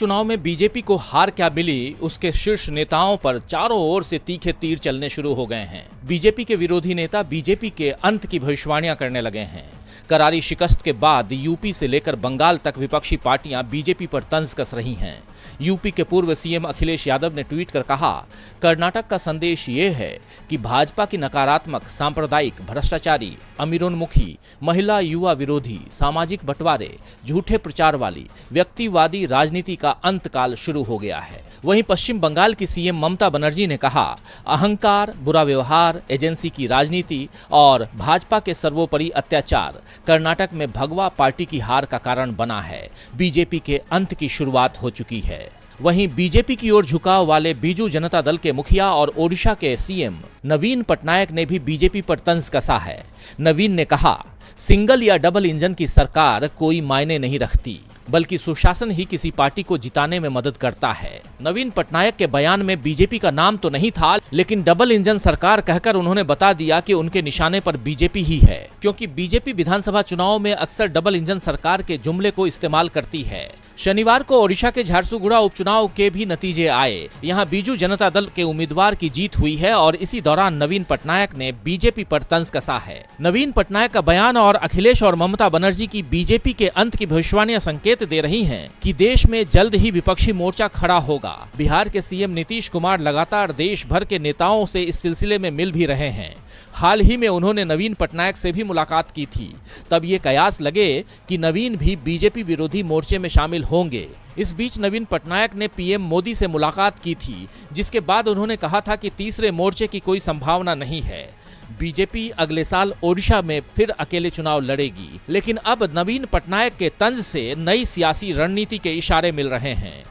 चुनाव में बीजेपी को हार क्या मिली, उसके शीर्ष नेताओं पर चारों ओर से तीखे तीर चलने शुरू हो गए हैं। बीजेपी के विरोधी नेता बीजेपी के अंत की भविष्यवाणियां करने लगे हैं। करारी शिकस्त के बाद यूपी से लेकर बंगाल तक विपक्षी पार्टियां बीजेपी पर तंज कस रही हैं। यूपी के पूर्व सीएम अखिलेश यादव ने ट्वीट कर कहा, कर्नाटक का संदेश ये है कि भाजपा की नकारात्मक, सांप्रदायिक, भ्रष्टाचारी, अमीरोन्मुखी, महिला युवा विरोधी, सामाजिक बंटवारे, झूठे प्रचार वाली, व्यक्तिवादी राजनीति का अंतकाल शुरू हो गया है। वहीं पश्चिम बंगाल की सीएम ममता बनर्जी ने कहा, अहंकार, बुरा व्यवहार, एजेंसी की राजनीति और भाजपा के सर्वोपरि अत्याचार कर्नाटक में भगवा पार्टी की हार का कारण बना है। बीजेपी के अंत की शुरुआत हो चुकी है। वहीं बीजेपी की ओर झुकाव वाले बीजू जनता दल के मुखिया और ओडिशा के सीएम नवीन पटनायक ने भी बीजेपी पर तंज कसा है। नवीन ने कहा, सिंगल या डबल इंजन की सरकार कोई मायने नहीं रखती, बल्कि सुशासन ही किसी पार्टी को जिताने में मदद करता है। नवीन पटनायक के बयान में बीजेपी का नाम तो नहीं था, लेकिन डबल इंजन सरकार कहकर उन्होंने बता दिया कि उनके निशाने पर बीजेपी ही है, क्योंकि बीजेपी विधानसभा चुनाव में अक्सर डबल इंजन सरकार के जुमले को इस्तेमाल करती है। शनिवार को ओडिशा के झारसुगुड़ा उपचुनाव के भी नतीजे आए। यहां बीजू जनता दल के उम्मीदवार की जीत हुई है और इसी दौरान नवीन पटनायक ने बीजेपी पर तंज कसा है। नवीन पटनायक का बयान और अखिलेश और ममता बनर्जी की बीजेपी के अंत की भविष्यवाणियां संकेत दे रही हैं कि देश में जल्द ही विपक्षी मोर्चा खड़ा होगा। बिहार के सीएम नीतीश कुमार लगातार देश भर के नेताओं से इस सिलसिले में मिल भी रहे हैं। हाल ही में उन्होंने नवीन पटनायक से भी मुलाकात की थी। तब ये कयास लगे कि नवीन भी बीजेपी विरोधी मोर्चे में शामिल होंगे। इस बीच नवीन पटनायक ने पीएम मोदी से मुलाकात की थी, जिसके बाद उन्होंने कहा था कि तीसरे मोर्चे की कोई संभावना नहीं है। बीजेपी अगले साल ओडिशा में फिर अकेले चुनाव लड़ेगी, लेकिन अब नवीन पटनायक के तंज से नई सियासी रणनीति के इशारे मिल रहे हैं।